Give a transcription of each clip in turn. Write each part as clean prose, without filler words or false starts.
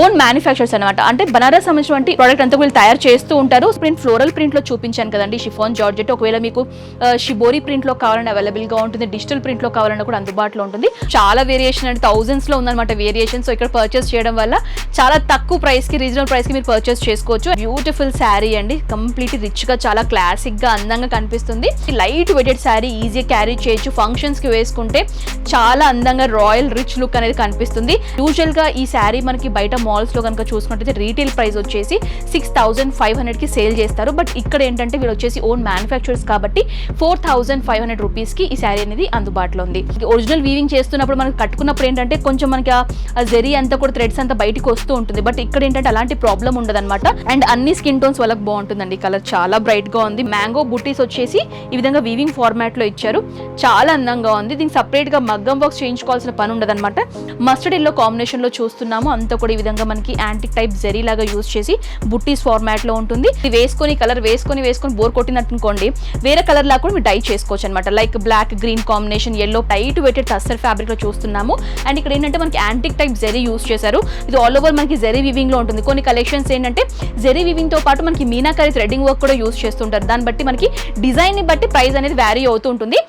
Own manufacturers అనమాట. అంటే బనారస్ సంబంధించిన ప్రోడక్ట్ అంతా వీళ్ళు తయారు చేస్తూ ఉంటారు. ప్రింట్ ఫ్లోరల్ ప్రింట్ లో చూపించాను కదండి, షిఫాన్ జార్జెట్. ఒకవేళ మీకు షిబోరి ప్రింట్ లో కావాలని అవైలబుల్ గా ఉంటుంది, డిజిటల్ ప్రింట్ లో కావాలన్నా కూడా అందుబాటులో ఉంటుంది. చాలా వేరియేషన్ అంటే థౌజండ్స్ లో ఉందన్నమాట వేరియేషన్. సో ఇక్కడ పర్చేస్ చేయడం వల్ల చాలా తక్కువ ప్రైస్ కి, రీజనబుల్ ప్రైస్ కి మీరు పర్చేస్ చేసుకోవచ్చు. బ్యూటిఫుల్ శారీ అండి, కంప్లీట్ రిచ్ గా, చాలా క్లాసిక్ గా అందంగా కనిపిస్తుంది. Light weighted sari, easy carry చేయొచ్చు. ఫంక్షన్స్ కి వేసుకుంటే చాలా అందంగా రాయల్ రిచ్ లుక్ అనేది కనిపిస్తుంది. యూజువల్ గా ఈ శారీ మనకి బయట మాల్స్ లో కనుక చూసుకుంటే రీటైల్ ప్రైస్ వచ్చేసి 6500 కి సేల్ చేస్తారు. బట్ ఇక్కడ ఏంటంటే వీళ్ళు వచ్చేసి ఓన్ మ్యానుఫ్యాక్చర్స్ కాబట్టి 4500 రూపీస్ కి ఈ శారీ అనేది అందుబాటులో ఉంది. ఒరిజినల్ వీవింగ్ చేస్తున్నప్పుడు మనకి కట్టుకున్నప్పుడు ఏంటంటే కొంచెం మనకి ఆ జెరీ అంతా కూడా థ్రెడ్స్ అంతా బయటకు వస్తూ ఉంటుంది. బట్ ఇక్కడ ఏంటంటే అలాంటి ప్రాబ్లం ఉండదు అనమాట. అండ్ అన్ని స్కిన్ టోన్స్ వాళ్ళకి బాగుంటుందండి. కలర్ చాలా బ్రైట్ గా ఉంది. మ్యాంగో బుట్టీస్ వచ్చేసి ఈ విధంగా వీవింగ్ ఫార్మాట్ లో ఇచ్చారు. చాలా అందంగా ఉంది. దీనికి సపరేట్ గా మగ్గం వర్క్స్ చేయించుకోవాల్సిన పని ఉండదు అనమాట. మస్టర్డ్ ఎల్లో కాంబినేషన్ లో చూస్తున్నాము. అంతా కూడా ఈ విధంగా మనకి యాంటిక్ టైప్ జెరీ లాగా యూజ్ చేసి బుట్టీస్ ఫార్మాట్ లో ఉంటుంది. ఇది వేసుకొని కలర్ వేసుకొని బోర్ కొట్టినట్టుకోండి, వేరే కలర్ లాగా కూడా మీరు డై చేసుకోవచ్చు అనమాట. Like black green combination, yellow, tight weighted tussar fabric లో చూస్తున్నాము. అండ్ ఇక్కడ ఏంటంటే మనకి యాంటిక్ టైప్ జెరీ యూజ్ చేశారు. ఇది ఆల్ ఓవర్ మనకి జెరీ వీవింగ్ లో ఉంటుంది. కొన్ని కలెక్షన్స్ ఏంటంటే జెరీ వీవింగ్ తో పాటు మనకి మీనాకరీ థ్రెడ్డింగ్ వర్క్ కూడా యూజ్ చేస్తుంటారు. దాన్ని బట్టి మనకి డిజైన్ ని బట్టి ప్రైస్ అనేది వ్యారీ అవుతూ ఉంటుంది.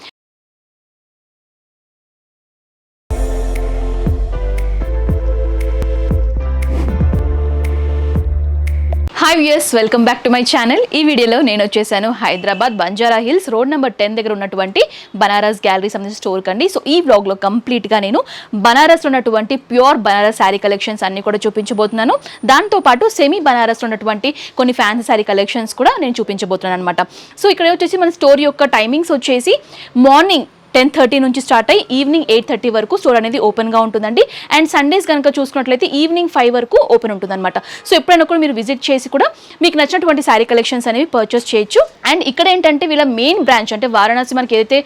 Hi viewers, welcome back to my channel. ఈ వీడియోలో నేను వచ్చేసాను Hyderabad Banjara hills road number 10 దగ్గర ఉన్నటువంటి బనారస్ గ్యాలరీ సంబంధించిన స్టోర్ కండి. సో ఈ వ్లాగ్ లో కంప్లీట్ గా నేను బనారస్ లో ఉన్నటువంటి ప్యూర్ బనారస్ శారీ కలెక్షన్స్ అన్ని కూడా చూపించబోతున్నాను. దాంతో పాటు సెమీ బనారస్ లో ఉన్నటువంటి కొన్ని ఫ్యాన్సీ శారీ కలెక్షన్స్ కూడా నేను చూపించబోతున్నాను అనమాట. సో ఇక్కడ వచ్చేసి మన స్టోర్ యొక్క టైమింగ్స్ వచ్చేసి మార్నింగ్ 10:30 నుంచి స్టార్ట్ అయ్యి ఈవినింగ్ 8:30 వరకు స్టోర్ అనేది ఓపెన్గా ఉంటుందండి. అండ్ సండేస్ కనుక చూసుకున్నట్లయితే ఈవినింగ్ 5 వరకు ఓపెన్ ఉంటుందన్నమాట. సో ఎప్పుడైనా కూడా మీరు విజిట్ చేసి కూడా మీకు నచ్చినటువంటి శారీ కలెక్షన్స్ అనేవి పర్చేస్ చేయొచ్చు. అండ్ ఇక్కడ ఏంటంటే వీళ్ళ మెయిన్ బ్రాంచ్ అంటే వారణాసి మనకి ఏదైతే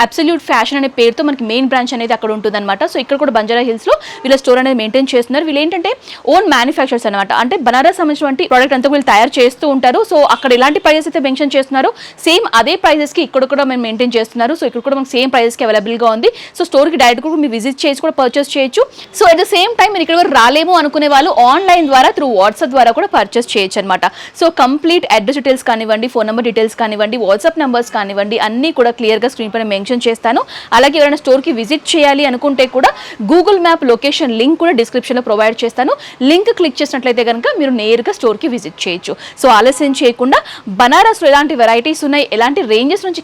అబ్సల్యూట్ ఫ్యాషన్ అనే పేరుతో మనకి మెయిన్ బ్రాంచ్ అనేది అక్కడ ఉంటుందన్నమాట. సో ఇక్కడ కూడా బంజారా హిల్స్లో వీళ్ళ స్టోర్ అనేది మెయింటైన్ చేస్తున్నారు. వీళ్ళు ఏంటంటే ఓన్ మ్యానుఫ్యాక్చర్స్ అనమాట. అంటే బనారస్ సంబంధించిన ప్రోడక్ట్ అంతా వీళ్ళు తయారు చేస్తూ ఉంటారు. సో అక్కడ ఎలాంటి ప్రైజెస్ అయితే మెన్షన్ చేస్తున్నారో సేమ్ అదే ప్రైజెస్కి ఇక్కడ కూడా మేము మెయింటైన్ చేస్తున్నారు. సో ఇక్కడ కూడా మనకి సేమ్ ప్రైజెస్కి అవైలబుల్గా ఉంది. సో స్టోర్కి డైరెక్ట్ కూడా మీరు విజిట్ చేసి కూడా పర్చేస్ చేయొచ్చు. So at the same time మీరు ఇక్కడ రాలేము అనుకునే వాళ్ళు ఆన్లైన్ ద్వారా త్రూ వాట్సాప్ ద్వారా కూడా పర్చేస్ చేయొచ్చు అనమాట. సో కంప్లీట్ అడ్రస్ డీటెయిల్స్ కానివ్వండి, ఫోన్ నెంబర్ డీటెయిల్స్ కానివ్వండి, వాట్సాప్ నెంబర్స్ కానివ్వండి, అన్నీ కూడా క్లియర్గా స్క్రీన్ పైన మెన్షన్ చేస్తాను. అలాగే ఎవరైనా స్టోర్కి విజిట్ చేయాలి అనుకుంటే కూడా గూగుల్ మ్యాప్ లొకేషన్ లింక్ కూడా డిస్క్రిప్షన్లో ప్రొవైడ్ చేస్తాను. లింక్ క్లిక్ చేసినట్లయితే కనుక మీరు నేరుగా స్టోర్కి విజిట్ చేయొచ్చు. సో ఆలస్యం చేయకుండా బనారస్లో ఎలాంటి వెరైటీస్ ఉన్నాయి, ఎలాంటి రేంజెస్ నుంచి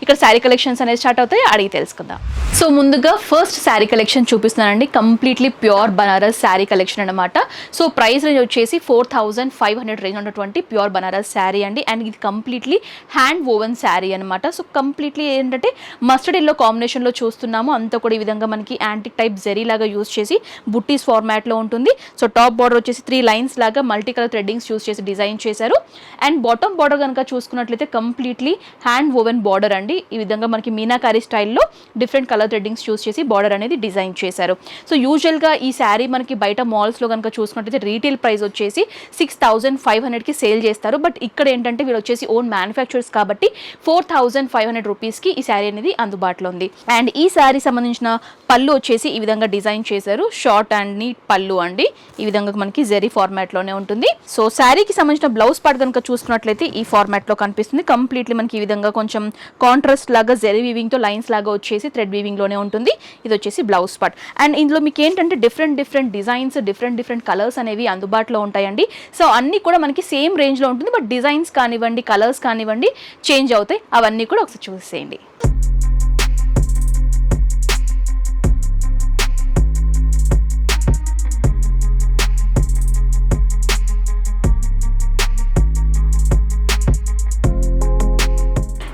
ఇక్కడ శారీ కలెక్షన్స్ అనేది స్టార్ట్ అవుతాయి అడిగి తెలుసుకుందాం. సో ముందుగా ఫస్ట్ శారీ కలెక్షన్ చూపిస్తున్నానండి. Completely pure Banaras sari collection అనమాట. సో ప్రైస్ రేంజ్ వచ్చేసి 4500 రేంజ్ ఉన్నటువంటి ప్యూర్ బనారస్ శారీ అండి. అండ్ ఇది కంప్లీట్లీ హ్యాండ్ వోవెన్ శారీ అనమాట. సో కంప్లీట్లీ ఏంటంటే మస్టర్డ్ ఎల్లో కాంబినేషన్లో చూస్తున్నాము. అంతా కూడా ఈ విధంగా మనకి యాంటిక్ టైప్ జెరీ లాగా యూజ్ చేసి బుట్టీస్ ఫార్మాట్లో ఉంటుంది. సో టాప్ బార్డర్ వచ్చేసి 3 లైన్స్ లాగా మల్టీ కలర్ థ్రెడ్డింగ్స్ యూజ్ చేసి డిజైన్ చేశారు. అండ్ బాటమ్ బార్డర్ కనుక చూసుకున్నట్లయితే కంప్లీట్లీ హ్యాండ్ వోవెన్ బార్డర్ అండి. ఈ విధంగా మనకి మీనాకారీ స్టైల్లో డిఫరెంట్ కలర్ థ్రెడ్డింగ్స్ యూజ్ చేసి బార్డర్ అనేది డిజైన్ చేశారు. సో యూజువల్గా ఈ శారీ మనకి బయట మాల్స్లో కనుక చూసుకున్నట్లయితే రీటైల్ ప్రైస్ వచ్చేసి 6500 కి సేల్ చేస్తారు. బట్ ఇక్కడ ఏంటంటే వీళ్ళు వచ్చేసి ఓన్ మ్యానుఫ్యాక్చర్స్ కాబట్టి 4500 రూపీస్కి ఈ శారీ అనేది అందుబాటులో ఉంది. అండ్ ఈ శారీ సంబంధించిన పళ్ళు వచ్చేసి ఈ విధంగా డిజైన్ చేశారు. షార్ట్ అండ్ నీట్ పళ్ళు అండి. ఈ విధంగా మనకి జెరీ ఫార్మాట్లోనే ఉంటుంది. సో శారీకి సంబంధించిన బ్లౌజ్ పార్ట్ కనుక చూసుకున్నట్లయితే ఈ ఫార్మాట్లో కనిపిస్తుంది. కంప్లీట్లీ మనకి ఈ విధంగా కొంచెం కాంట్రాస్ట్ లాగా జెరీ వీవింగ్తో లైన్స్ లాగా వచ్చేసి థ్రెడ్ వీవింగ్ లోనే ఉంటుంది. ఇది వచ్చేసి బ్లౌజ్ పార్ట్. అండ్ ఇందులో మీకు ఏంటంటే డిఫరెంట్ డిజైన్స్, డిఫరెంట్ కలర్స్ అనేవి అందుబాటులో ఉంటాయండి. సో అన్ని కూడా మనకి సేమ్ రేంజ్ లో ఉంటుంది. బట్ డిజైన్స్ కానివ్వండి, కలర్స్ కానివ్వండి చేంజ్ అవుతాయి. అవన్నీ కూడా ఒకసారి చూసేయండి.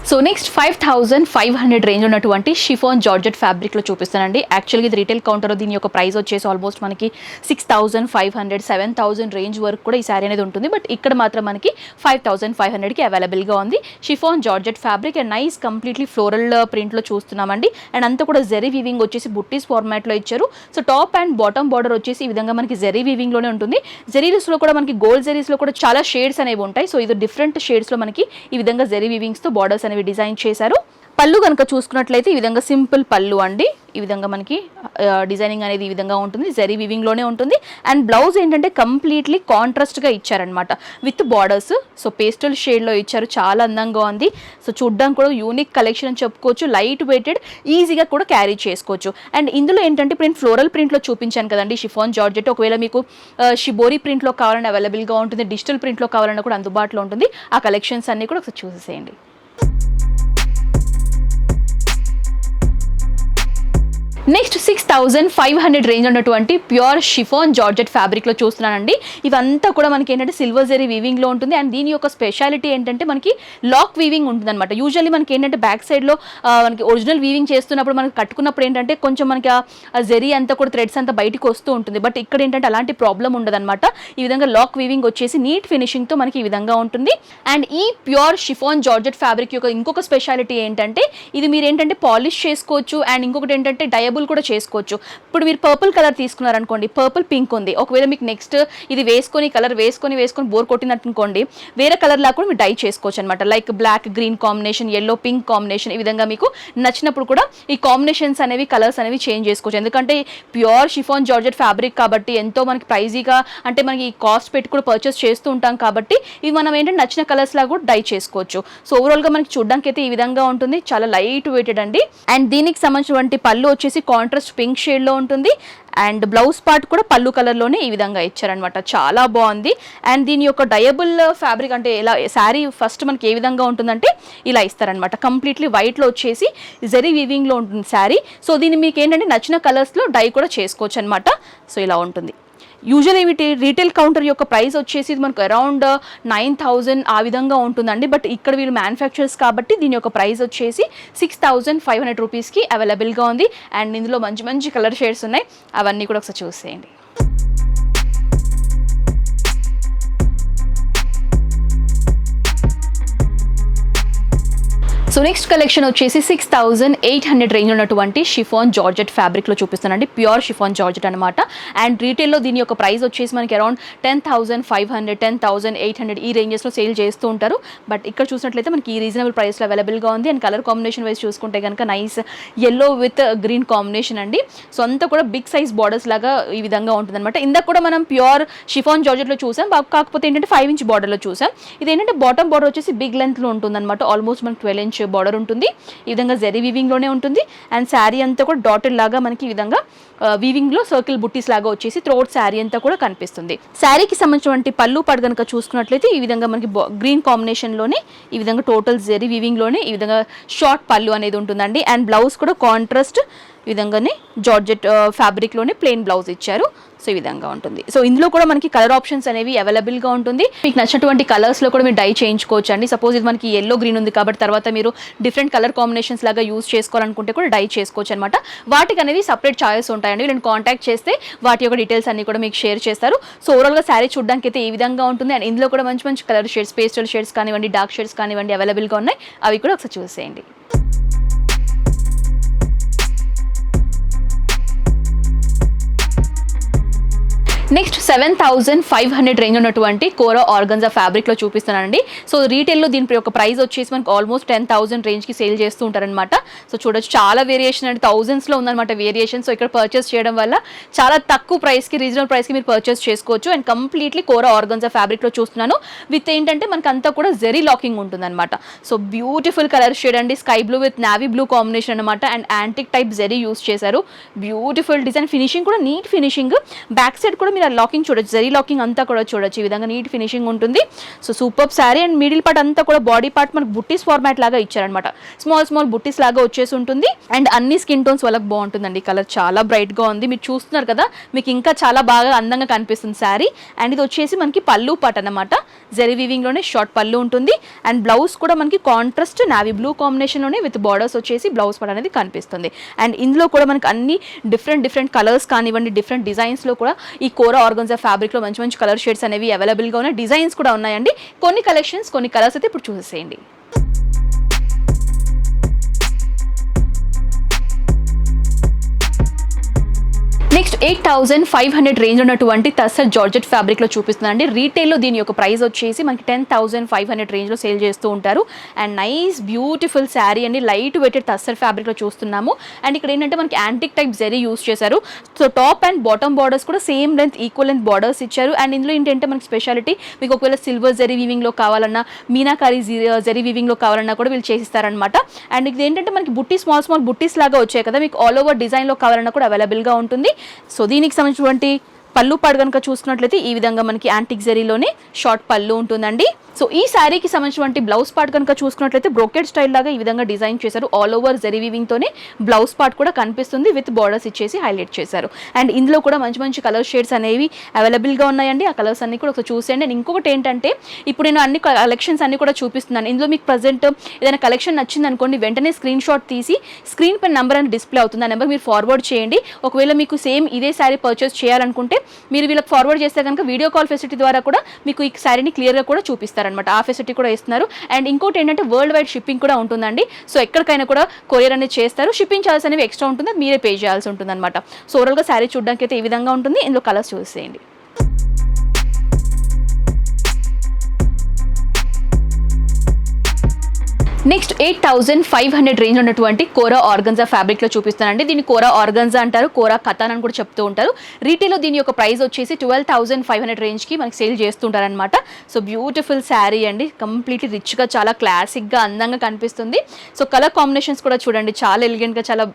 సో నెక్స్ట్ 5500 రేంజ్ ఉన్నటువంటి షిఫాన్ జార్జెట్ ఫ్యాబ్రిక్లో చూపిస్తానండి. యాక్చువల్గా ఇది రీటైల్ కౌంటర్లో దీని యొక్క ప్రైస్ వచ్చేసి ఆల్మోస్ట్ మనకి 6500, 7000 రేంజ్ వరకు కూడా ఈ శారీ అనేది ఉంటుంది. బట్ ఇక్కడ మాత్రం మనకి 5500కి అవైలబుల్గా ఉంది. Chiffon georgette fabric and nice completely floral ప్రింట్లో చూస్తున్నామండి. అండ్ అంతా కూడా జెరీ వీవింగ్ వచ్చేసి బుట్టీస్ ఫార్మాట్లో ఇచ్చారు. So top and bottom border వచ్చేసి ఈ విధంగా మనకి జెరీ వీవింగ్లోనే ఉంటుంది. జెరీస్లో కూడా మనకి గోల్డ్ జెరీస్లో కూడా చాలా షేడ్స్ అనేవి ఉంటాయి. సో ఇది డిఫరెంట్ షేడ్స్లో మనకి ఈ విధంగా జెరీ వీవింగ్స్తో బార్డర్స్ అనేవి మనకి డిజైన్ చేశారు. పళ్ళు కనుక చూసుకున్నట్లయితే ఈ విధంగా సింపుల్ పళ్ళు అండి. ఈ విధంగా మనకి డిజైనింగ్ అనేది ఈ విధంగా ఉంటుంది, జరీ వీవింగ్లోనే ఉంటుంది. అండ్ బ్లౌజ్ ఏంటంటే కంప్లీట్లీ కాంట్రాస్ట్గా ఇచ్చారనమాట విత్ బార్డర్స్. సో పేస్టల్ షేడ్లో ఇచ్చారు, చాలా అందంగా ఉంది. సో చూడ్డానికి కూడా యూనిక్ కలెక్షన్ అని చెప్పుకోవచ్చు, లైట్ వెయిటెడ్, ఈజీగా కూడా క్యారీ చేసుకోవచ్చు. అండ్ ఇందులో ఏంటంటే ఇప్పుడు నేను ఫ్లోరల్ ప్రింట్లో చూపించాను కదండి, షిఫాన్ జార్జెట్. ఒకవేళ మీకు షిబోరి ప్రింట్లో కావాలని అవైలబుల్గా ఉంటుంది, డిజిటల్ ప్రింట్లో కావాలన్నా కూడా అందుబాటులో ఉంటుంది. ఆ కలెక్షన్స్ అన్నీ కూడా ఒకసారి చూసేసేయండి. నెక్స్ట్ 6500 రేంజ్ ఉన్నటువంటి ప్యూర్ షిఫాన్ జార్జెట్ ఫ్యాబ్రిక్లో చూస్తున్నానండి. ఇవంతా కూడా మనకి ఏంటంటే సిల్వర్ జరీ వీవింగ్లో ఉంటుంది. అండ్ దీని యొక్క స్పెషాలిటీ ఏంటంటే మనకి లాక్ వీవింగ్ ఉంటుంది అనమాట. యూజువల్లీ మనకి ఏంటంటే బ్యాక్ సైడ్లో మనకి ఒరిజినల్ వీవింగ్ చేస్తున్నప్పుడు మనకి కట్టుకున్నప్పుడు ఏంటంటే కొంచెం మనకి ఆ జరీ అంతా కూడా థ్రెడ్స్ అంతా బయటికి వస్తూ ఉంటుంది. బట్ ఇక్కడ ఏంటంటే అలాంటి ప్రాబ్లం ఉండదు అనమాట. ఈ విధంగా లాక్ వీవింగ్ వచ్చేసి నీట్ ఫినిషింగ్తో మనకి ఈ విధంగా ఉంటుంది. అండ్ ఈ ప్యూర్ షిఫాన్ జార్జెట్ ఫ్యాబ్రిక్ యొక్క ఇంకొక స్పెషాలిటీ ఏంటంటే ఇది మీరు ఏంటంటే పాలిష్ చేసుకోవచ్చు. అండ్ ఇంకొకటి ఏంటంటే కూడా చేసుకోవచ్చు. ఇప్పుడు మీరు పర్పుల్ కలర్ తీసుకున్నారనుకోండి, పర్పుల్ పింక్ ఉంది, ఒకవేళ మీకు నెక్స్ట్ ఇది వేసుకొని కలర్ వేసుకొని బోర్ కొట్టినట్టుకోండి, వేరే కలర్ లా కూడా మీరు డై చేసుకోవచ్చు అనమాట. Like black green combination, yellow pink combination, ఈ విధంగా మీకు నచ్చినప్పుడు కూడా ఈ కాంబినేషన్స్ అనేవి కలర్స్ అనేవి చేంజ్ చేసుకోవచ్చు. ఎందుకంటే ప్యూర్ షిఫాన్ జార్జెట్ ఫ్యాబ్రిక్ కాబట్టి ఎంతో మనకి ప్రైజీగా, అంటే మనకి కాస్ట్ పెట్టి కూడా పర్చేస్ చేస్తూ ఉంటాం కాబట్టి ఇవి మనం ఏంటంటే నచ్చిన కలర్స్ లా కూడా డై చేసుకోవచ్చు. సో ఓవరాల్ గా మనకి చూడడానికి అయితే ఈ విధంగా ఉంటుంది, చాలా లైట్ వెయిటెడ్ అండి. అండ్ దీనికి సంబంధించినటువంటి పళ్ళు వచ్చేసి కాంట్రాస్ట్ పింక్ షేడ్లో ఉంటుంది. అండ్ బ్లౌజ్ పార్ట్ కూడా పళ్ళు కలర్లోనే ఈ విధంగా ఇచ్చారనమాట, చాలా బాగుంది. అండ్ దీని యొక్క డయబుల్ ఫ్యాబ్రిక్ అంటే ఇలా శారీ ఫస్ట్ మనకి ఏ విధంగా ఉంటుందంటే ఇలా ఇస్తారనమాట, కంప్లీట్లీ వైట్లో వచ్చేసి జరీ వీవింగ్లో ఉంటుంది శారీ. సో దీన్ని మీకు ఏంటంటే నచ్చిన కలర్స్లో డై కూడా చేసుకోవచ్చు అనమాట. సో ఇలా ఉంటుంది. యూజువల్ వీటి రీటైల్ కౌంటర్ యొక్క ప్రైస్ వచ్చేసి మనకు అరౌండ్ 9000 ఆ విధంగా ఉంటుందండి. బట్ ఇక్కడ వీళ్ళు మ్యానుఫ్యాక్చర్స్ కాబట్టి దీని యొక్క ప్రైస్ వచ్చేసి 6500 రూపీస్కి అవైలబుల్గా ఉంది. అండ్ ఇందులో మంచి మంచి కలర్ షేడ్స్ ఉన్నాయి, అవన్నీ కూడా ఒకసారి చూసేయండి. సో నెక్స్ట్ కలెక్షన్ వచ్చేసి 6800 రేంజ్ ఉన్నటువంటి షిఫాన్ జార్జెట్ ఫ్యాబ్రిక్లో చూపిస్తానండి, ప్యూర్ షిఫాన్ జార్జెట్ అనమాట. అండ్ రీటైల్లో దీని యొక్క ప్రైస్ వచ్చేసి మనకి అరౌండ్ 10,500, 10,800 ఈ రేంజెస్లో సేల్ చేస్తూ ఉంటారు. బట్ ఇక్కడ చూసినట్లయితే మనకి ఈ రీజనబుల్ ప్రైస్లో అవైలబుల్గా ఉంది. అండ్ కలర్ కాంబినేషన్ వైజ్ చూసుకుంటే కనుక nice yellow with green combination అండి. సో అంతా కూడా బిగ్ సైజ్ బార్డర్స్ లాగా ఈ విధంగా ఉంటుంది అనమాట. ఇందాక కూడా మనం ప్యూర్ షిఫాన్ జార్జెట్లో చూసాం, కాకపోతే ఏంటంటే 5 ఇంచ్ బార్డర్లో చూసాం. ఇది ఏంటంటే బాటమ్ బార్డర్ వచ్చేసి బిగ్ లెంత్లో ఉంటుంది అనమాట, ఆల్మోస్ట్ మనకి 12 ఇంచ్ బార్డర్ ఉంటుంది. ఈ విధంగా జరీ వీవింగ్లోనే ఉంటుంది. అండ్ శారీ అంతా కూడా డాటెడ్ లాగా మనకి ఈ విధంగా వీవింగ్లో సర్కిల్ బుట్టీస్ లాగా వచ్చేసి త్రోట్ శారీ అంతా కూడా కనిపిస్తుంది. శారీకి సంబంధించినటువంటి పళ్ళు పాటు కనుక చూసుకున్నట్లయితే ఈ విధంగా మనకి గ్రీన్ కాంబినేషన్లోనే ఈ విధంగా టోటల్ జరీ వీవింగ్లోనే ఈ విధంగా షార్ట్ పళ్ళు అనేది ఉంటుందండి. అండ్ బ్లౌజ్ కూడా కాంట్రాస్ట్ ఈ విధంగానే జార్జెట్ ఫ్యాబ్రిక్లోనే ప్లెయిన్ బ్లౌజ్ ఇచ్చారు. సో ఈ విధంగా ఉంటుంది. సో ఇందులో కూడా మనకి కలర్ ఆప్షన్స్ అనేవి అవైలబుల్గా ఉంటుంది. మీకు నచ్చినటువంటి కలర్స్లో కూడా మీరు డై చేయించుకోవచ్చు అండి. సపోజ్ ఇది మనకి ఎల్లో గ్రీన్ ఉంది కాబట్టి తర్వాత మీరు డిఫరెంట్ కలర్ కాంబినేషన్స్ లాగా యూజ్ చేసుకోవాలనుకుంటే కూడా డై చేసుకోవచ్చు అనమాట. వాటికి అనేవి సపరేట్ చాయిస్ ఉంటాయండి. నేను కాంటాక్ట్ చేస్తే వాటి యొక్క డీటెయిల్స్ అన్ని కూడా మీకు షేర్ చేస్తారు. సో ఓవరాల్గా శారీ చూడడానికి అయితే ఈ విధంగా ఉంటుంది. అండ్ ఇందులో కూడా మంచి మంచి కలర్ షేడ్స్, పేస్టల్ షేడ్స్ కానివ్వండి, డార్క్ షేడ్స్ కానివ్వండి అవైలబుల్గా ఉన్నాయి. అవి కూడా ఒకసారి చూసేయండి. నెక్స్ట్ 7500 రేంజ్ ఉన్నటువంటి కోరా ఆర్గన్జా ఫ్యాబ్రిక్లో చూపిస్తున్నానండి. సో రీటైల్లో దీని యొక్క ప్రైస్ వచ్చేసి మనకు ఆల్మోస్ట్ 10,000 రేంజ్కి సేల్ చేస్తూ ఉంటారనమాట. సో చూడొచ్చు చాలా వేరియేషన్ అంటే థౌజండ్స్లో ఉందన్నమాట వేరియేషన్. సో ఇక్కడ పర్చేస్ చేయడం వల్ల చాలా తక్కువ ప్రైస్కి, రీజనబుల్ ప్రైస్కి మీరు పర్చేస్ చేసుకోవచ్చు. అండ్ కంప్లీట్లీ కోరా ఆర్గన్జా ఫ్యాబ్రిక్లో చూస్తున్నాను. విత్ ఏంటంటే మనకు అంతా కూడా జెరీ లాకింగ్ ఉంటుందన్నమాట. సో బ్యూటిఫుల్ కలర్ షేడ్ అండి, sky blue with navy blue combination అనమాట. And antique type zari use చేశారు. బ్యూటిఫుల్ డిజైన్, ఫినిషింగ్ కూడా నీట్ ఫినిషింగ్. బ్యాక్ సైడ్ కూడా మీరు లాకింగ్ చూడొచ్చు, జరీ లాకింగ్ అంతా కూడా చూడొచ్చు. ఈ విధంగా నీట్ ఫినిషింగ్ ఉంటుంది. So super sari. And middle part అంతా కూడా బాడీ పార్ట్ మనకు బుట్టీస్ ఫార్మాట్ లాగా ఇచ్చారనమాట, స్మాల్ స్మాల్ బుట్టీస్ లాగా వచ్చేసి ఉంటుంది. అండ్ అన్ని స్కిన్ టోన్స్ వాళ్ళకి బాగుంటుందండి. కలర్ చాలా బ్రైట్ గా ఉంది, మీరు చూస్తున్నారు కదా, మీకు ఇంకా చాలా బాగా అందంగా కనిపిస్తుంది శారీ. అండ్ ఇది వచ్చేసి మనకి పళ్ళు పార్ట్ అనమాట, జరీ వీవింగ్ లోనే షార్ట్ పళ్ళు ఉంటుంది. అండ్ బ్లౌజ్ కూడా మనకి కాంట్రాస్ట్ నావీ బ్లూ కాంబినేషన్ లోనే విత్ బార్డర్స్ వచ్చేసి బ్లౌజ్ పార్ట్ అనేది కనిపిస్తుంది. అండ్ ఇందులో కూడా మనకి అన్ని డిఫరెంట్ కలర్స్ కానివ్వండి, డిఫరెంట్ డిజైన్స్ లో కూడా ఈ కోరా ఆర్గన్జా ఫ్యాబ్రిక్ లో మంచి మంచి కలర్ షేడ్స్ అనేవి అవైలబుల్ గా ఉన్నాయి. డిజైన్స్ కూడా ఉన్నాయండి. కొన్ని కలెక్షన్స్, కొన్ని కలర్స్ అయితే ఇప్పుడు చూసేయండి. నెక్స్ట్ 8,500 రేంజ్ ఉన్నటువంటి టస్సర్ జార్జెట్ ఫ్యాబ్రిక్లో చూపిస్తున్నానండి. రీటైల్లో దీని యొక్క ప్రైస్ వచ్చేసి మనకి 10,500 రేంజ్లో సేల్ చేస్తూ ఉంటారు. అండ్ నైస్ బ్యూటిఫుల్ శారీ అండి, లైట్ వెయిటెడ్ టస్సర్ ఫ్యాబ్రిక్లో చూస్తున్నాము. అండ్ ఇక్కడ ఏంటంటే మనకి యాంటిక్ టైప్ జెరీ యూస్ చేశారు. So top and bottom borders కూడా same length equal length borders ఇచ్చారు. అండ్ ఇందులో ఏంటంటే మనకి స్పెషాలిటీ, మీకు ఒకవేళ సిల్వర్ జెరీ వీవింగ్లో కావాలన్నా, మీనాకారి జెరీ వీవింగ్లో కావాలన్నా కూడా వీళ్ళు చేసిస్తారనమాట. అండ్ ఇది ఏంటంటే మనకి బుట్టి స్మాల్ స్మాల్ బుట్టీస్ లాగా వచ్చాయి కదా, మీకు ఆల్ ఓవర్ డిజైన్లో కావాలన్నా కూడా అవైలబుల్గా ఉంటుంది. సో దీనికి సంబంధించినటువంటి పళ్ళు పాడు కనుక చూసుకున్నట్లయితే ఈ విధంగా మనకి యాంటిక్ జరీలోనే షార్ట్ పళ్ళు ఉంటుందండి. సో ఈ శారీకి సంబంధించినటువంటి బ్లౌజ్ పార్ట్ కనుక చూసుకున్నట్లయితే బ్రోకెడ్ స్టైల్ లాగా ఈ విధంగా డిజైన్ చేశారు. ఆల్ ఓవర్ జరీ వీవింగ్ తోనే బ్లౌజ్ పార్ట్ కూడా కనిపిస్తుంది, విత్ బార్డర్స్ ఇచ్చేసి హైలైట్ చేశారు. అండ్ ఇందులో కూడా మంచి మంచి కలర్ షేడ్స్ అనేవి అవైలబుల్గా ఉన్నాయండి. ఆ కలర్స్ అన్ని కూడా ఒకసారి చూసేయండి. అండ్ ఇంకొకటి ఏంటంటే, ఇప్పుడు నేను అన్ని కలెక్షన్స్ అన్ని కూడా చూపిస్తున్నాను. ఇందులో మీకు ప్రజెంట్ ఏదైనా కలెక్షన్ నచ్చింది అనుకోండి, వెంటనే స్క్రీన్ షాట్ తీసి స్క్రీన్ పైన నెంబర్ అని డిస్ప్లే అవుతుంది, ఆ నెంబర్ మీరు ఫార్వర్డ్ చేయండి. ఒకవేళ మీకు సేమ్ ఇదే శారీ పర్చేస్ చేయాలనుకుంటే మీరు వీళ్ళకి ఫార్వర్డ్ చేస్తే కనుక వీడియో కాల్ ఫెసిలిటీ ద్వారా కూడా మీకు ఈ శారీని క్లియర్గా కూడా చూపిస్తారనమాట. ఆ ఫెసిలిటీ కూడా ఇస్తున్నారు. అండ్ ఇంకోటి ఏంటంటే వరల్డ్ వైడ్ షిప్పింగ్ కూడా ఉంటుందండి. సో ఎక్కడికైనా కూడా కొరియర్ అనేది చేస్తారు. షిప్పింగ్ ఛార్జెస్ అనేవి ఎక్స్ట్రా ఉంటుంది, మీరే పే చేయాల్సి ఉంటుంది అనమాట. సో ఓవరాల్గా శారీ చూడడానికి అయితే ఈ విధంగా ఉంటుంది. ఇందులో కలర్స్ చూసేయండి. నెక్స్ట్ 8,500 రేంజ్ ఉన్నటువంటి కోరా ఆర్గన్జా ఫ్యాబ్రిక్లో చూపిస్తానండి. దీన్ని కోరా ఆర్గన్జా అంటారు, కోరా కథాన్ అని కూడా చెప్తూ ఉంటారు. రీటైల్లో దీని యొక్క ప్రైస్ వచ్చేసి 12,500 రేంజ్కి మనకి సేల్ చేస్తుంటారనమాట. సో బ్యూటిఫుల్ శారీ అండి, కంప్లీట్లీ రిచ్గా, చాలా క్లాసిక్గా, అందంగా కనిపిస్తుంది. సో కలర్ కాంబినేషన్స్ కూడా చూడండి, చాలా ఎలిగెంట్గా, చాలా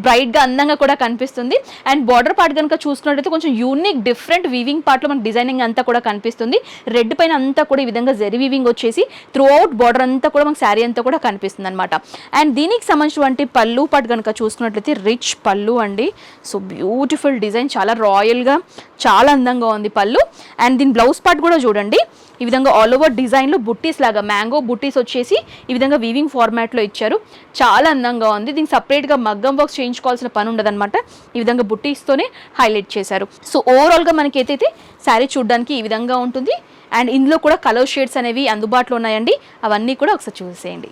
బ్రైట్గా, అందంగా కూడా కనిపిస్తుంది. అండ్ బార్డర్ పార్ట్ కనుక చూసుకున్నట్లయితే కొంచెం యూనిక్ డిఫరెంట్ వీవింగ్ పార్ట్లో మనకి డిజైనింగ్ అంతా కూడా కనిపిస్తుంది. రెడ్ పైన అంతా కూడా ఈ విధంగా జెరీ వీవింగ్ వచ్చేసి త్రూ అవుట్ బార్డర్ అంతా కూడా మనకి శారీ అంతా కూడా కనిపిస్తుంది అనమాట. అండ్ దీనికి సంబంధించినటువంటి పళ్ళు పాటు కనుక చూసుకున్నట్లయితే రిచ్ పళ్ళు అండి. సో బ్యూటిఫుల్ డిజైన్, చాలా రాయల్గా, చాలా అందంగా ఉంది పళ్ళు. అండ్ దీని బ్లౌజ్ పార్ట్ కూడా చూడండి, ఈ విధంగా ఆల్ ఓవర్ డిజైన్లో బుట్టీస్ లాగా, మ్యాంగో బుట్టీస్ వచ్చేసి ఈ విధంగా వీవింగ్ ఫార్మాట్లో ఇచ్చారు. చాలా అందంగా ఉంది. దీనికి సపరేట్గా మగ్గం వర్క్స్ చేయించుకోవాల్సిన పని ఉండదన్నమాట. ఈ విధంగా బుట్టీస్తోనే హైలైట్ చేశారు. సో ఓవరాల్గా మనకి అయితే శారీ చూడడానికి ఈ విధంగా ఉంటుంది. అండ్ ఇందులో కూడా కలర్ షేడ్స్ అనేవి అందుబాటులో ఉన్నాయండి, అవన్నీ కూడా ఒకసారి చూసేయండి.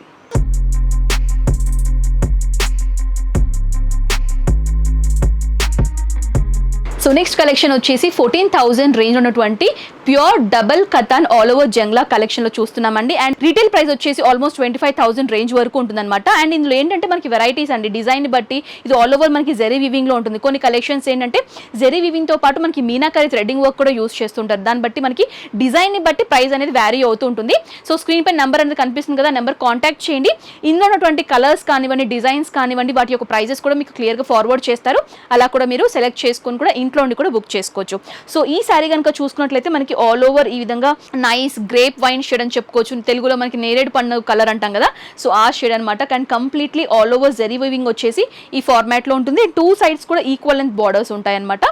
సో నెక్స్ట్ కలెక్షన్ వచ్చేసి 14,000 రేంజ్ ఉన్నటువంటి pure double katan all over జంగ్లా కలెక్షన్లో చూస్తున్నామండి. అండ్ రీటైల్ ప్రైస్ వచ్చేసి ఆల్మోస్ట్ 25,000 రేంజ్ వరకు ఉంటుందన్నమాట. అండ్ ఇందులో ఏంటంటే మనకి వెరైటీస్ అండి, డిజైన్ బట్టి ఇది ఆల్ ఓవర్ మనకి జెరీ వీవింగ్లో ఉంటుంది. కొన్ని కలెక్షన్స్ ఏంటంటే జెరీ వీవింగ్తో పాటు మనకి మీనాకారి థ్రెడ్డింగ్ వర్క్ కూడా యూస్ చేస్తుంటారు. దాన్ని బట్టి మనకి డిజైన్ని బట్టి ప్రైస్ అనేది వ్యారీ అవుతూ ఉంటుంది. సో స్క్రీన్ పై నెంబర్ అనేది కనిపిస్తుంది కదా, నెంబర్ కాంటాక్ట్ చేయండి. ఇందులో ఉన్నటువంటి కలర్స్ కానివ్వండి, డిజైన్స్ కానివ్వండి, వాటి యొక్క ప్రైజెస్ కూడా మీకు క్లియర్గా ఫార్వర్డ్ చేస్తారు. అలా కూడా మీరు సెలెక్ట్ చేసుకొని కూడా ఇంట్లో ఉండి కూడా బుక్ చేసుకోవచ్చు. సో ఈ శారీ కనుక చూసుకున్నట్లయితే మనకి ఆల్ ఓవర్ ఈ విధంగా నైస్ గ్రేప్ వైన్ షేడ్ అని చెప్పుకోవచ్చు. తెలుగులో మనకి నేరేడు పండు కలర్ అంటాం కదా, సో ఆ షేడ్ అనమాట. కానీ completely all over zari weaving వచ్చేసి ఈ ఫార్మాట్లో ఉంటుంది. టూ సైడ్స్ కూడా ఈక్వల్ లెంత్ బార్డర్స్ ఉంటాయన్నమాట.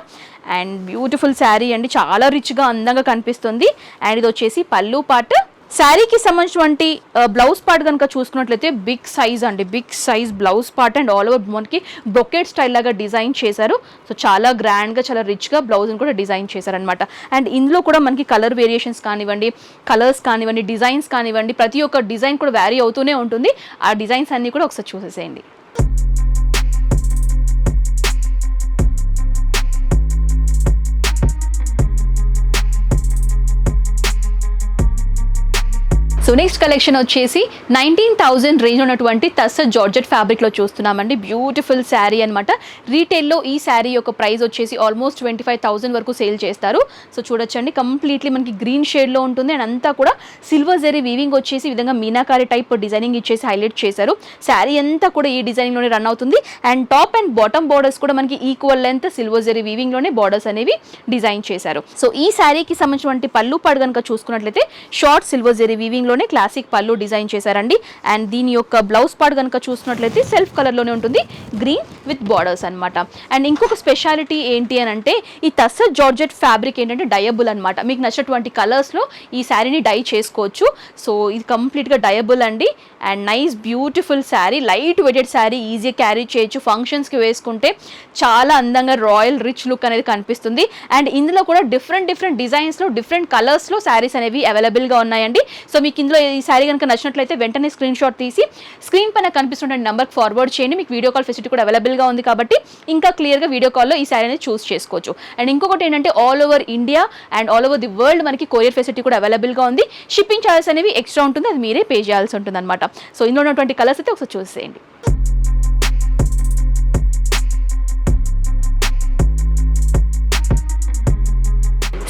అండ్ బ్యూటిఫుల్ శారీ అండి, చాలా రిచ్గా, అందంగా కనిపిస్తుంది. అండ్ ఇది వచ్చేసి పళ్ళు పార్ట్. శారీకి సంబంధించినటువంటి బ్లౌజ్ పార్ట్ కనుక చూసుకున్నట్లయితే బిగ్ సైజ్ అండి, big size blouse part. And all over మనకి బ్రొకెట్ స్టైల్ లాగా డిజైన్ చేశారు. సో చాలా గ్రాండ్గా, చాలా రిచ్గా బ్లౌజ్ని కూడా డిజైన్ చేశారనమాట. అండ్ ఇందులో కూడా మనకి కలర్ వేరియేషన్స్ కానివ్వండి, కలర్స్ కానివ్వండి, డిజైన్స్ కానివ్వండి, ప్రతి ఒక్క డిజైన్ కూడా వ్యారీ అవుతూనే ఉంటుంది. ఆ డిజైన్స్ అన్నీ కూడా ఒకసారి చూసేసేయండి. సో నెక్స్ట్ కలెక్షన్ వచ్చేసి 19,000 రేంజ్ ఉన్నటువంటి టస్సర్ జార్జెట్ ఫ్యాబ్రిక్లో చూస్తున్నామండి. బ్యూటిఫుల్ శారీ అనమాట. రీటైల్లో ఈ శారీ యొక్క ప్రైస్ వచ్చేసి ఆల్మోస్ట్ 25,000 వరకు సేల్ చేస్తారు. సో చూడొచ్చండి, కంప్లీట్లీ మనకి గ్రీన్ షేడ్లో ఉంటుంది. అండ్ అంతా కూడా సిల్వర్ జరీ వీవింగ్ వచ్చేసి ఈ విధంగా మీనాకారి టైప్ డిజైనింగ్ ఇచ్చేసి హైలైట్ చేశారు. శారీ అంతా కూడా ఈ డిజైనింగ్లోనే రన్ అవుతుంది. And top and bottom borders కూడా మనకి ఈక్వల్ లెంత్ సిల్వర్ జరీ వీవింగ్లోనే బార్డర్స్ అనేవి డిజైన్ చేశారు. సో ఈ శారీకి సంబంధించినటువంటి పళ్ళు పాడు కనుక చూసుకున్నట్లయితే షార్ట్ సిల్వర్ జరీ వీవింగ్లో క్లాసిక్ పళ్ళు డిజైన్ చేశారండి. అండ్ దీని యొక్క బ్లౌజ్ పార్ట్ కనుక చూసినట్లయితే సెల్ఫ్ కలర్లోనే ఉంటుంది, గ్రీన్ విత్ బార్డర్స్ అనమాట. అండ్ ఇంకొక స్పెషాలిటీ ఏంటి అని అంటే, ఈ టస్సర్ జార్జెట్ ఫ్యాబ్రిక్ ఏంటంటే డయబుల్ అనమాట. మీకు నచ్చినటువంటి కలర్స్లో ఈ శారీని డై చేసుకోవచ్చు. సో ఇది కంప్లీట్గా డయబుల్ అండి. And nice beautiful sari, light weighted sari, easy carry చేయొచ్చు. ఫంక్షన్స్కి వేసుకుంటే చాలా అందంగా రాయల్ రిచ్ లుక్ అనేది కనిపిస్తుంది. అండ్ ఇందులో కూడా డిఫరెంట్ డిజైన్స్లో, డిఫరెంట్ కలర్స్లో శారీస్ అనేవి అవైలబుల్గా ఉన్నాయండి. సో మీకు ఇందులో ఈ శారీ కనుక నచ్చినట్లయితే వెంటనే స్క్రీన్ షాట్ తీసి స్క్రీన్ పైన కనిపిస్తున్న నెంబర్కి ఫార్వర్డ్ చేయండి. మీకు వీడియో కాల్ ఫెసిలిటీ కూడా అవైలబుల్గా ఉంది కాబట్టి ఇంకా క్లియర్గా వీడియో కాల్లో ఈ శారీ అనేది చూస్ చేసుకోవచ్చు. అండ్ ఇంకొకటి ఏంటంటే all over India and all over the world మనకి కొరియర్ ఫెసిలిటీ కూడా అవైలబుల్గా ఉంది. షిప్పింగ్ ఛార్జెస్ అనేవి ఎక్స్ట్రా ఉంటుంది, అది మీరే పే చేయాల్సి ఉంటుంది అనమాట. సో ఇందులో ఉన్నటువంటి కలర్స్ అయితే ఒకసారి చూసేయండి.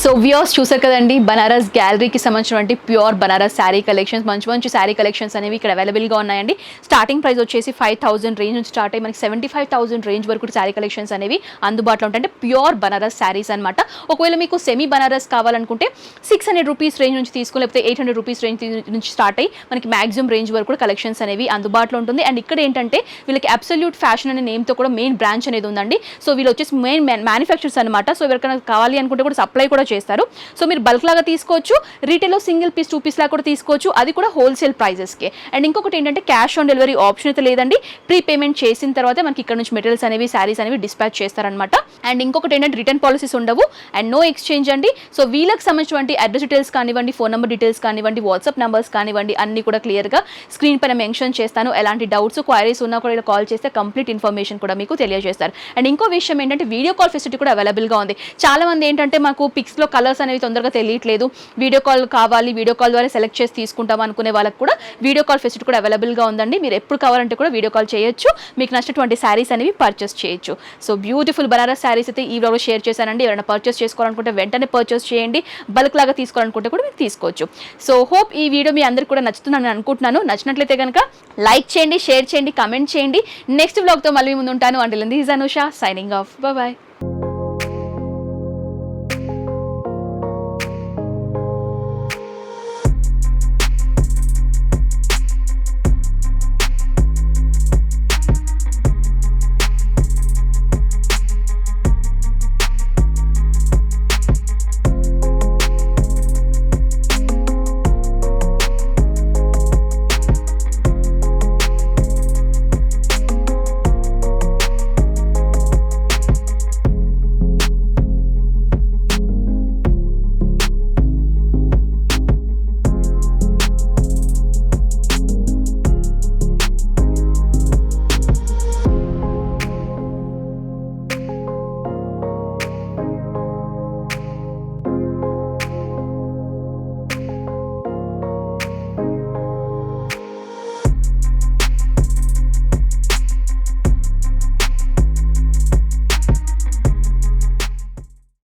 సో వ్యూవర్స్ చూసారు కదండి, బనారస్ గ్యాలరీకి సంబంధించినటువంటి ప్యూర్ బనారస్ శారీ కలెక్షన్స్, మంచి మంచి శారీ కలెక్షన్స్ అనేవి ఇక్కడ అవైలబుల్గా ఉన్నాయండి. స్టార్టింగ్ ప్రైస్ వచ్చేసి 5,000 రేంజ్ నుంచి స్టార్ట్ అయ్యి మనకి 75,000 రేంజ్ వరకు శారీ కలెక్షన్స్ అనేవి అందుబాటులో ఉంటాయి. అంటే ప్యూర్ బనారస్ శారీస్ అనమాట. ఒకవేళ మీకు సెమీ బనారస్ కావాలనుకుంటే 600 రూపీస్ రేంజ్ నుంచి తీసుకుని, లేకపోతే 800 రూపీస్ రేంజ్ నుంచి స్టార్ట్ అయ్యి మనకి మాక్సిమం రేంజ్ వరకు కూడా కలెక్షన్స్ అనేవి అందుబాటులో ఉంటుంది. అండ్ ఇక్కడ ఏంటంటే వీళ్ళకి అబ్సల్యూట్ ఫ్యాషన్ అనే నేమ్తో కూడా మెయిన్ బ్రాంచ్ అనేది ఉందండి. సో వీళ్ళు వచ్చేసి మెయిన్ మ్యానుఫ్యాక్చర్స్ అనమాట. సో ఎవరికైనా కావాలి అనుకుంటే కూడా సప్లై కూడా చేస్తారు. సో మీరు బల్క్ లాగా తీసుకోవచ్చు, రీటైల్లో సింగిల్ పీస్ 2 పీస్ లాగా కూడా తీసుకోవచ్చు, అది కూడా హోల్సేల్ ప్రైజెస్కి. అండ్ ఇంకొకటి ఏంటంటే క్యాష్ ఆన్ డెలివరీ ఆప్షన్ అయితే లేదండి. ప్రీ పేమెంట్ చేసిన తర్వాత మనకి ఇక్కడ నుంచి మెటీరియల్స్ అనేవి శారీస్ అనేవి డిస్పాచ్ చేస్తారనమాట. అండ్ ఇంకొకటి ఏంటంటే రిటర్న్ పాలసీస్ ఉండవు అండ్ నో ఎక్స్చేంజ్ అండి. సో వీళ్ళకి సంబంధించినటువంటి అడ్రస్ డీటెయిల్స్ కానివ్వండి, ఫోన్ నెంబర్ డీటెయిల్స్ కానివ్వండి, వాట్సాప్ నెంబర్స్ కానివ్వండి, అన్ని కూడా క్లియర్గా స్క్రీన్ పైన మెన్షన్ చేస్తాను. ఎలాంటి డౌట్స్ క్వైరీస్ ఉన్నా కూడా కాల్ చేస్తే కంప్లీట్ ఇన్ఫర్మేషన్ కూడా మీకు తెలియజేస్తారు. అండ్ ఇంకో విషయం ఏంటంటే వీడియో కాల్ ఫెసిలిటీ కూడా అవైలబుల్గా ఉంది. చాలా మంది ఏంటంటే మాకు పిక్స్లో కలర్స్ అనేవి తొందరగా తెలియట్లేదు, వీడియో కాల్ కావాలి, వీడియో కాల్ ద్వారా సెలెక్ట్ చేసి తీసుకుంటాం అనుకునే వాళ్ళకి కూడా వీడియో కాల్ ఫెసిలిటీ కూడా అవైలబుల్గా ఉందండి. మీరు ఎప్పుడు కావాలంటే కూడా వీడియో కాల్ చేయొచ్చు, మీకు నచ్చినటువంటి శారీస్ అనేవి పర్చేస్ చేయొచ్చు. సో బ్యూటిఫుల్ బనారస్ శారీస్ అయితే ఈ వీడియోలో షేర్ చేశానండి. ఎవరైనా పర్చేస్ చేసుకోవాలనుకుంటే వెంటనే పర్చేస్ చేయండి, బల్క్ లాగా తీసుకోవాలనుకుంటే కూడా మీరు తీసుకోవచ్చు. సో హోప్ ఈ వీడియో మీ అందరికీ కూడా నచ్చుతుందని అనుకుంటున్నాను. నచ్చినట్లయితే కనుక లైక్ చేయండి, షేర్ చేయండి, కమెంట్ చేయండి. నెక్స్ట్ వ్లాగ్తో మళ్ళీ ముందు ఉంటాను. Until this is Anusha signing off. Bye.